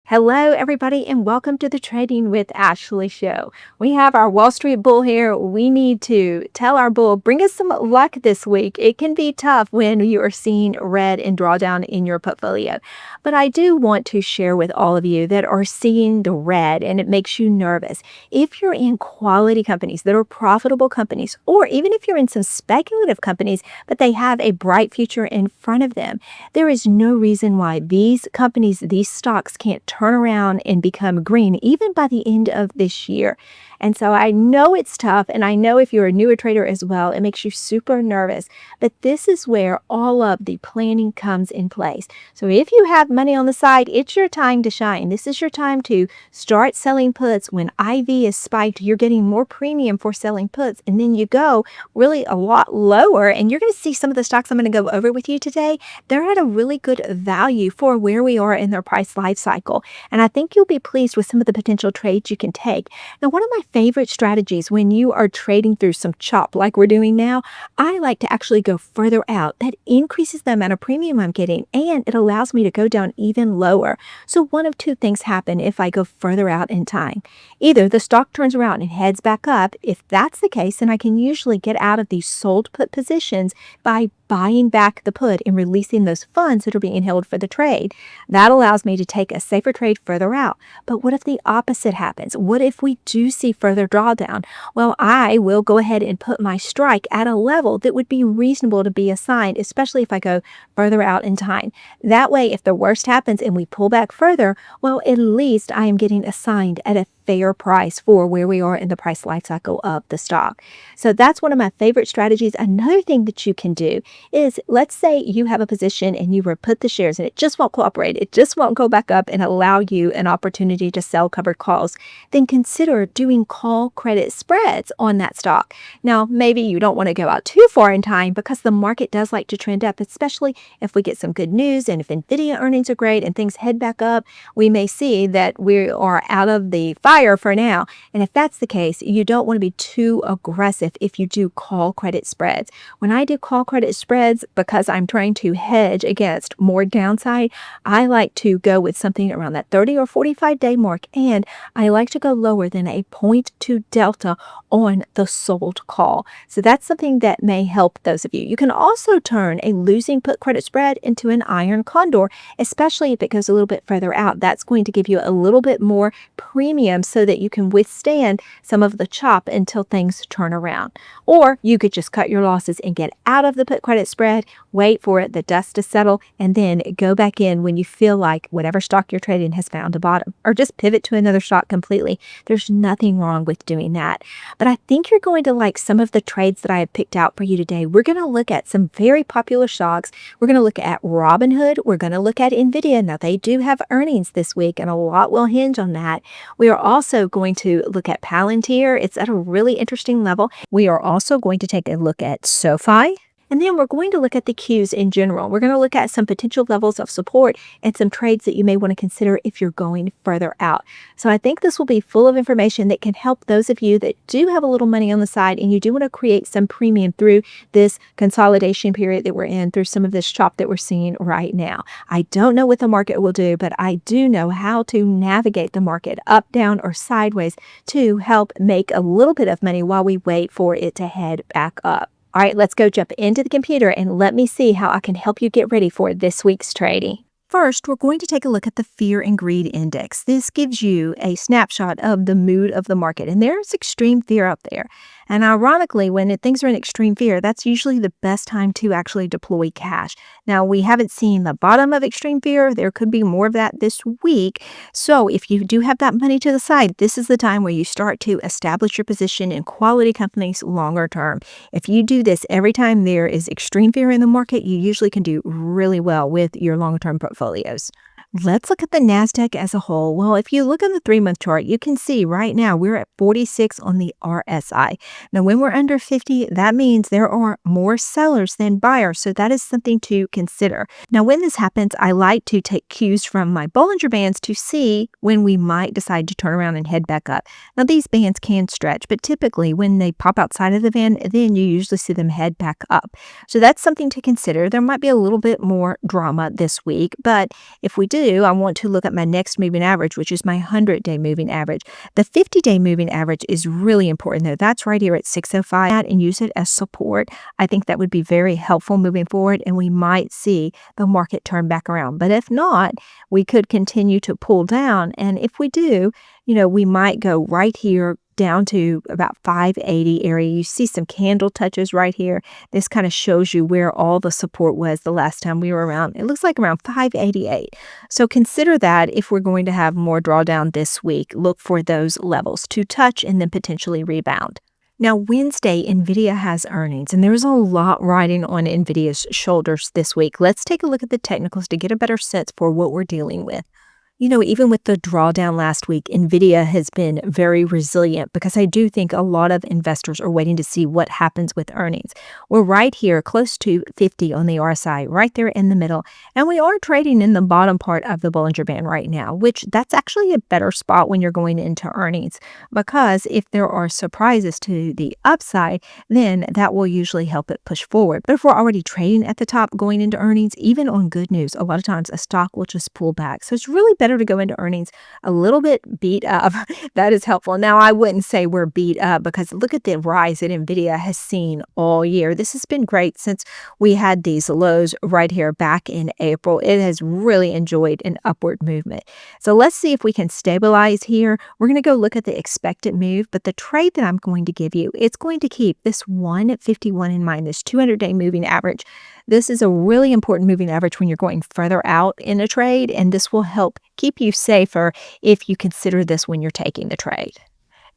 Hello, everybody, and welcome to the Trading with Ashley show. We have our Wall Street bull here. We need to tell our bull, bring us some luck this week. It can be tough when you are seeing red and drawdown in your portfolio. But I do want to share with all of you that are seeing the red and it makes you nervous. If you're in quality companies that are profitable companies, or even if you're in some speculative companies, but they have a bright future in front of them, there is no reason why these companies, these stocks can't turn around and become green even by the end of this year. And so I know it's tough, and I know if you're a newer trader as well, it makes you super nervous. But this is where all of the planning comes in place. So if you have money on the side, it's your time to shine. This is your time to start selling puts. When IV is spiked, you're getting more premium for selling puts, and then you go really a lot lower, and you're going to see some of the stocks I'm going to go over with you today. They're at a really good value for where we are in their price life cycle. And I think you'll be pleased with some of the potential trades you can take. Now, one of my favorite strategies when you are trading through some chop like we're doing now, I like to actually go further out. That increases the amount of premium I'm getting, and it allows me to go down even lower. So one of two things happen if I go further out in time. Either the stock turns around and heads back up. If that's the case, then I can usually get out of these sold put positions by buying back the put and releasing those funds that are being held for the trade. That allows me to take a safer trade further out. But what if the opposite happens? What if we do see further drawdown? Well, I will go ahead and put my strike at a level that would be reasonable to be assigned, especially if I go further out in time. That way, if the worst happens and we pull back further, well, at least I am getting assigned at a fair price for where we are in the price life cycle of the stock. So that's one of my favorite strategies. Another thing that you can do is, let's say you have a position and you put the shares and it just won't cooperate. It just won't go back up and allow you an opportunity to sell covered calls. Then consider doing call credit spreads on that stock. Now, maybe you don't want to go out too far in time because the market does like to trend up, especially if we get some good news and if NVIDIA earnings are great and things head back up, we may see that we are out of the fire for now. And if that's the case, you don't want to be too aggressive if you do call credit spreads. When I do call credit spreads, because I'm trying to hedge against more downside, I like to go with something around that 30 or 45 day mark, and I like to go lower than a 0.2 delta on the sold call. So that's something that may help those of you. You can also turn a losing put credit spread into an iron condor, especially if it goes a little bit further out. That's going to give you a little bit more premium so that you can withstand some of the chop until things turn around. Or you could just cut your losses and get out of the put credit spread, wait for the dust to settle, and then go back in when you feel like whatever stock you're trading has found a bottom, or just pivot to another stock completely. There's nothing wrong with doing that. But I think you're going to like some of the trades that I have picked out for you today. We're going to look at some very popular stocks. We're going to look at Robinhood. We're going to look at NVIDIA. Now, they do have earnings this week, and a lot will hinge on that. We are also going to look at Palantir. It's at a really interesting level. We are also going to take a look at SoFi. And then we're going to look at the Qs in general. We're going to look at some potential levels of support and some trades that you may want to consider if you're going further out. So I think this will be full of information that can help those of you that do have a little money on the side and you do want to create some premium through this consolidation period that we're in, through some of this chop that we're seeing right now. I don't know what the market will do, but I do know how to navigate the market up, down, or sideways to help make a little bit of money while we wait for it to head back up. All right, let's go jump into the computer and let me see how I can help you get ready for this week's trading. First, we're going to take a look at the Fear and Greed Index. This gives you a snapshot of the mood of the market, and there's extreme fear out there. And ironically, when things are in extreme fear, that's usually the best time to actually deploy cash. Now, we haven't seen the bottom of extreme fear. There could be more of that this week. So if you do have that money to the side, this is the time where you start to establish your position in quality companies longer term. If you do this every time there is extreme fear in the market, you usually can do really well with your long-term portfolios. Let's look at the NASDAQ as a whole. Well, if you look on the 3-month chart, you can see right now we're at 46 on the RSI. Now, when we're under 50, that means there are more sellers than buyers. So that is something to consider. Now, when this happens, I like to take cues from my Bollinger Bands to see when we might decide to turn around and head back up. Now, these bands can stretch, but typically when they pop outside of the band, then you usually see them head back up. So that's something to consider. There might be a little bit more drama this week, But if we do, I want to look at my next moving average, which is my 100-day moving average. The 50-day moving average is really important, though. That's right here at 605, and use it as support. I think that would be very helpful moving forward, and we might see the market turn back around. But if not, we could continue to pull down. And if we do, we might go right here down to about 580 area. You see some candle touches right here. This kind of shows you where all the support was the last time we were around. It looks like around 588. So consider that if we're going to have more drawdown this week, look for those levels to touch and then potentially rebound. Now, Wednesday, NVIDIA has earnings, and there's a lot riding on NVIDIA's shoulders this week. Let's take a look at the technicals to get a better sense for what we're dealing with. Even with the drawdown last week, NVIDIA has been very resilient because I do think a lot of investors are waiting to see what happens with earnings. We're right here, close to 50 on the RSI, right there in the middle, and we are trading in the bottom part of the Bollinger Band right now, which that's actually a better spot when you're going into earnings, because if there are surprises to the upside, then that will usually help it push forward. But if we're already trading at the top going into earnings, even on good news, a lot of times a stock will just pull back. So it's really better to go into earnings a little bit beat up. That is helpful. Now, I wouldn't say we're beat up, because look at the rise that NVIDIA has seen all year. This has been great since we had these lows right here back in April. It has really enjoyed an upward movement. So let's see if we can stabilize here. We're going to go look at the expected move, but the trade that I'm going to give you, it's going to keep this 151 in mind, this 200-day moving average. This is a really important moving average when you're going further out in a trade, and this will help keep you safer if you consider this when you're taking the trade.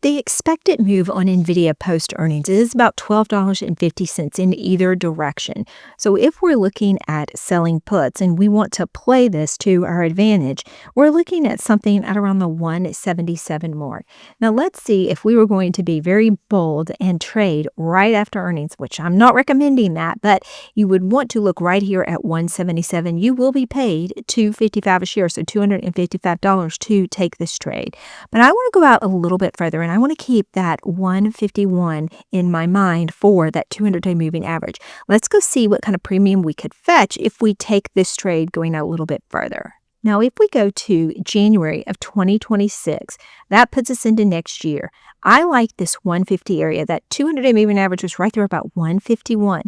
The expected move on NVIDIA post-earnings is about $12.50 in either direction. So if we're looking at selling puts and we want to play this to our advantage, we're looking at something at around the 177 mark. Now let's see if we were going to be very bold and trade right after earnings, which I'm not recommending that, but you would want to look right here at 177. You will be paid $255 a share, so $255 to take this trade. But I want to go out a little bit further, and I want to keep that 151 in my mind for that 200-day moving average. Let's go see what kind of premium we could fetch if we take this trade going out a little bit further. Now, if we go to January of 2026, that puts us into next year. I like this 150 area. That 200-day moving average was right there about 151.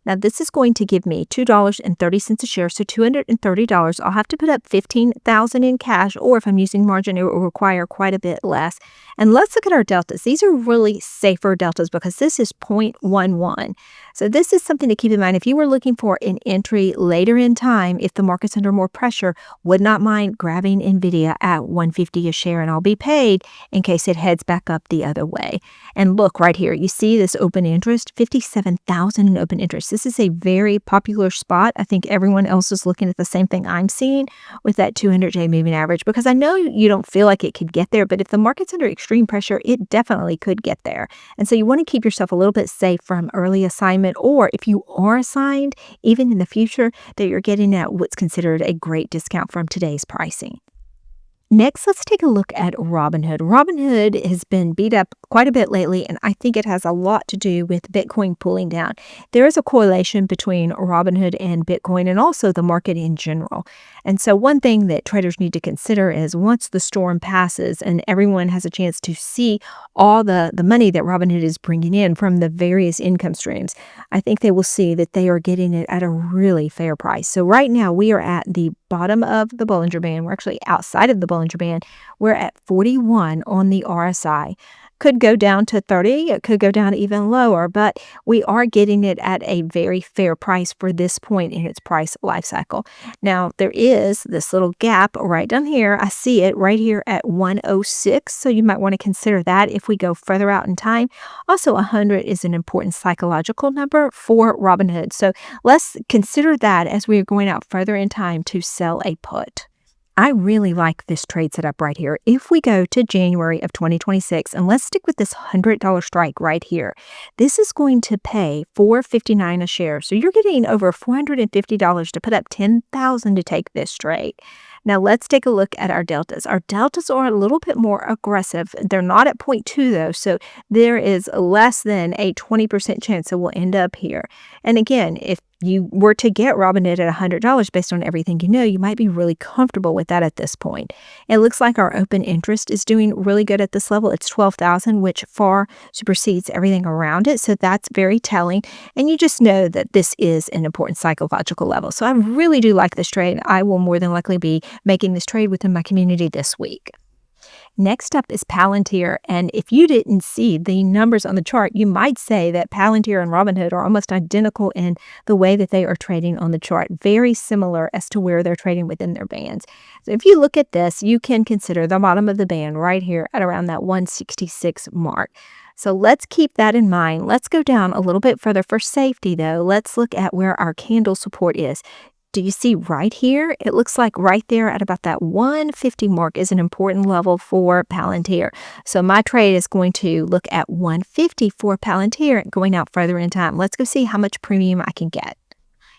Now, this is going to give me $2.30 a share, so $230. I'll have to put up $15,000 in cash, or if I'm using margin, it will require quite a bit less. And let's look at our deltas. These are really safer deltas because this is 0.11. So this is something to keep in mind. If you were looking for an entry later in time, if the market's under more pressure, would not mind grabbing NVIDIA at 150 a share, and I'll be paid in case it heads back up the other way. And look right here, you see this open interest, 57,000 in open interest. This is a very popular spot. I think everyone else is looking at the same thing I'm seeing with that 200-day moving average, because I know you don't feel like it could get there, but if the market's under extreme pressure, it definitely could get there. And so you want to keep yourself a little bit safe from early assignment, or if you are assigned, even in the future, that you're getting at what's considered a great discount from today's pricing. Next, let's take a look at Robinhood. Robinhood has been beat up quite a bit lately, and I think it has a lot to do with Bitcoin pulling down. There is a correlation between Robinhood and Bitcoin, and also the market in general. And so one thing that traders need to consider is once the storm passes and everyone has a chance to see all the money that Robinhood is bringing in from the various income streams, I think they will see that they are getting it at a really fair price. So right now we are at the bottom of the Bollinger Band. We're actually outside of the Bollinger Band. We're at 41 on the RSI. Could go down to 30, it could go down even lower, but we are getting it at a very fair price for this point in its price life cycle. Now, there is this little gap right down here. I see it right here at 106, so you might want to consider that if we go further out in time. Also, 100 is an important psychological number for Robinhood, so let's consider that as we are going out further in time to sell a put. I really like this trade setup right here. If we go to January of 2026, and let's stick with this $100 strike right here, this is going to pay $4.59 a share. So you're getting over $450 to put up $10,000 to take this trade. Now let's take a look at our deltas. Our deltas are a little bit more aggressive. They're not at 0.2 though, so there is less than a 20% chance that we'll end up here. And again, if you were to get Robinhood at $100 based on everything you know, you might be really comfortable with that at this point. It looks like our open interest is doing really good at this level. It's 12,000, which far supersedes everything around it. So that's very telling. And you just know that this is an important psychological level. So I really do like this trade. I will more than likely be making this trade within my community this week. Next up is Palantir, and if you didn't see the numbers on the chart, you might say that Palantir and Robinhood are almost identical in the way that they are trading on the chart, very similar as to where they're trading within their bands. So if you look at this, you can consider the bottom of the band right here at around that 166 mark. So let's keep that in mind. Let's go down a little bit further for safety, though. Let's look at where our candle support is. Do you see right here? It looks like right there at about that 150 mark is an important level for Palantir. So my trade is going to look at 150 for Palantir going out further in time. Let's go see how much premium I can get.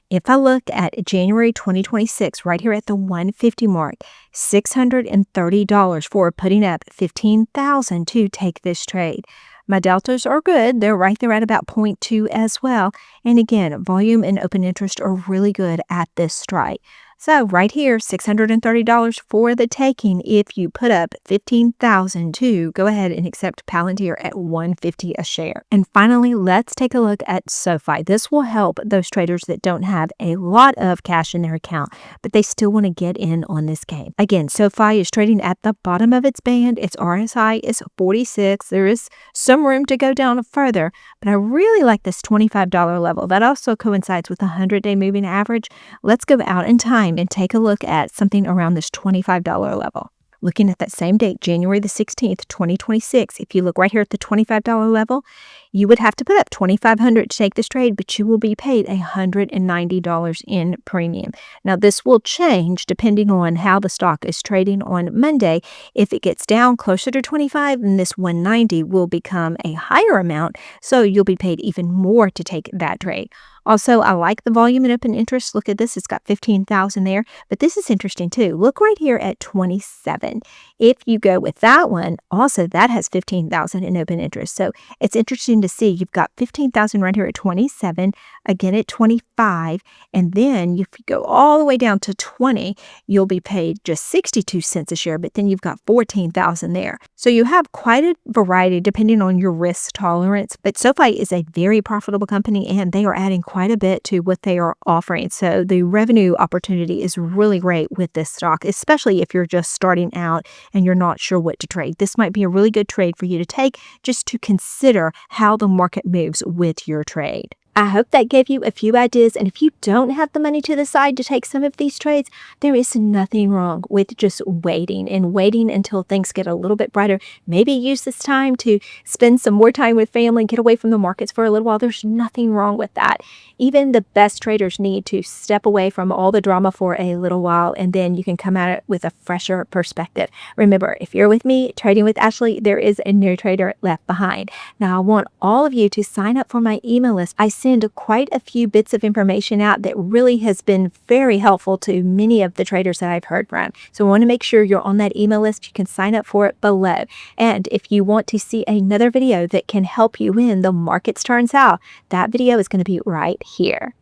If I look at January 2026, right here at the 150 mark, $630 for putting up $15,000 to take this trade. My deltas are good. They're right there at about 0.2 as well. And again, volume and open interest are really good at this strike. So right here, $630 for the taking if you put up $15,000 to go ahead and accept Palantir at $150 a share. And finally, let's take a look at SoFi. This will help those traders that don't have a lot of cash in their account, but they still want to get in on this game. Again, SoFi is trading at the bottom of its band. Its RSI is 46. There is some room to go down further, but I really like this $25 level. That also coincides with the 100-day moving average. Let's go out in time and take a look at something around this $25 level. Looking at that same date, January the 16th, 2026, if you look right here at the $25 level, you would have to put up $2,500 to take this trade, but you will be paid $190 in premium. Now, this will change depending on how the stock is trading on Monday. If it gets down closer to 25, then this $190 will become a higher amount, so you'll be paid even more to take that trade. Also, I like the volume and open interest. Look at this. It's got 15,000 there, but this is interesting too. Look right here at 27. If you go with that one, also that has 15,000 in open interest. So it's interesting to see you've got 15,000 right here at 27, again at 25, and then if you go all the way down to 20, you'll be paid just 62 cents a share, but then you've got 14,000 there. So you have quite a variety depending on your risk tolerance, but SoFi is a very profitable company and they are adding quite a bit to what they are offering. So the revenue opportunity is really great with this stock, especially if you're just starting out and you're not sure what to trade. This might be a really good trade for you to take just to consider how the market moves with your trade. I hope that gave you a few ideas, and if you don't have the money to the side to take some of these trades, there is nothing wrong with just waiting until things get a little bit brighter. Maybe use this time to spend some more time with family, get away from the markets for a little while. There's nothing wrong with that. Even the best traders need to step away from all the drama for a little while, and then you can come at it with a fresher perspective. Remember, if you're with me, Trading with Ashley, there is a new trader left behind. Now, I want all of you to sign up for my email list. I send quite a few bits of information out that really has been very helpful to many of the traders that I've heard from. So I want to make sure you're on that email list. You can sign up for it below. And if you want to see another video that can help you when the markets turn south, that video is going to be right here.